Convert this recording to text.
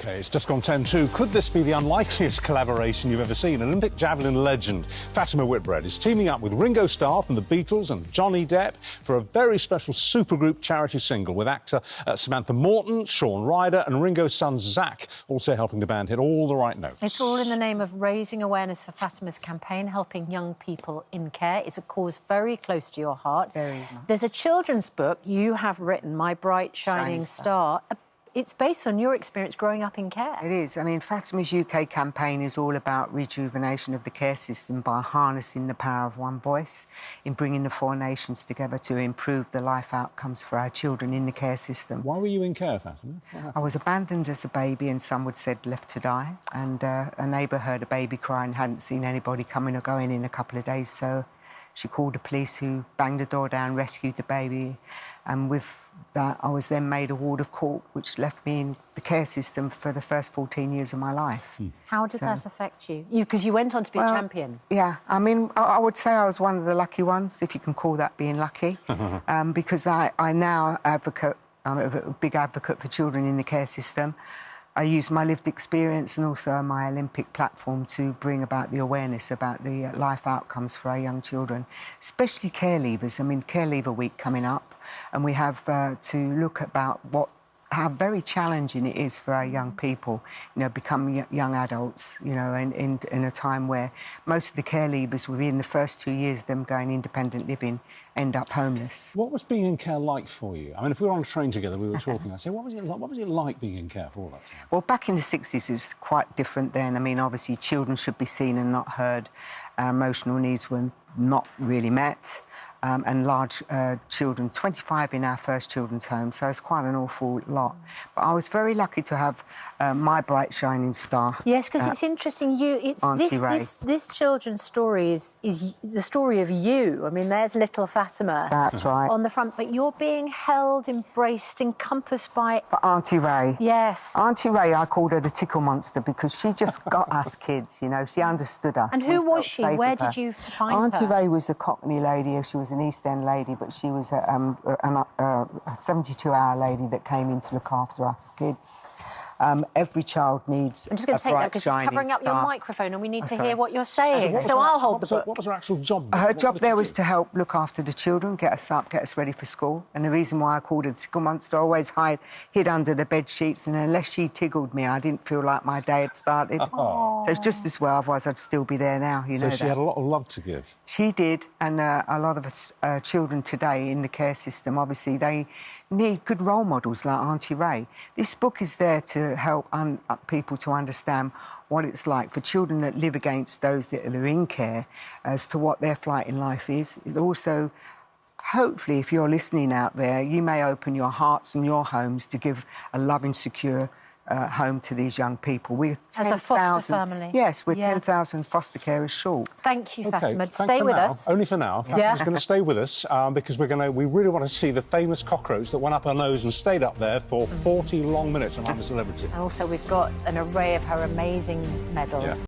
OK, it's just gone 10-2. Could this be the unlikeliest collaboration you've ever seen? Olympic javelin legend Fatima Whitbread is teaming up with Ringo Starr from the Beatles and Johnny Depp for a very special supergroup charity single with actor Samantha Morton, Shaun Ryder and Ringo's son Zach also helping the band hit all the right notes. It's all in the name of raising awareness for Fatima's campaign, helping young people in care. It's a cause very close to your heart. Very much. There's a children's book you have written, My Bright Shining Star. It's based on your experience growing up in care. It is. I mean, Fatima's UK campaign is all about rejuvenation of the care system by harnessing the power of one voice in bringing the four nations together to improve the life outcomes for our children in the care system. Why were you in care, Fatima? I was abandoned as a baby and some would said left to die. And a neighbour heard a baby cry and hadn't seen anybody coming or going in a couple of days, so she called the police who banged the door down, rescued the baby. And with that, I was then made a ward of court, which left me in the care system for the first 14 years of my life. How did that affect you? Because you went on to be a champion. Yeah, I mean, I would say I was one of the lucky ones, if you can call that being lucky, because I now advocate, I'm a big advocate for children in the care system. I use my lived experience and also my Olympic platform to bring about the awareness about the life outcomes for our young children, especially care leavers. I mean, Care Leaver Week coming up, and we have to look about how very challenging it is for our young people, you know, becoming young adults, you know, in a time where most of the care leavers within the first 2 years of them going independent living end up homeless. What was being in care like for you? I mean, if we were on a train together, we were talking, I'd say, what was it like being in care for all that time? Well, back in the 60s, it was quite different then. I mean, obviously, children should be seen and not heard. Our emotional needs were not really met. And large children, 25 in our first children's home, so it's quite an awful lot. But I was very lucky to have My Bright Shining Star. Yes, because it's interesting. This children's story is the story of you. I mean, there's little Fatima. That's right. On the front, but you're being held, embraced, encompassed by... Auntie Ray. Yes. Auntie Ray, I called her the tickle monster because she just got us kids, you know. She understood us. And who was she? Where did you find her? Auntie Ray was a Cockney lady. She was an East End lady, but she was a 72-hour lady that came in to look after us kids. Every child needs I'm just going to take that because it's covering up your microphone and we need to hear what you're saying. So I'll hold the book. What was her actual job? Her job there was to help look after the children, get us up, get us ready for school. And the reason why I called her Tickle Monster, I always hid under the bed sheets, and unless she tickled me, I didn't feel like my day had started. So it's just as well, otherwise I'd still be there now, you know. So she had a lot of love to give. She did, and a lot of us, children today in the care system, obviously, they need good role models like Auntie Ray. This book is there to help people to understand what it's like for children that live against those that are in care as to what their flight in life is. It also, hopefully, if you're listening out there, you may open your hearts and your homes to give a loving, secure home to these young people. We're 10,000... As a foster family? Yes, we're 10,000 foster carers short. Thank you, Fatima. Stay with us. Only for now. Fatima's going to stay with us because we really want to see the famous cockroach that went up her nose and stayed up there for 40 long minutes on I'm a Celebrity. And also we've got an array of her amazing medals.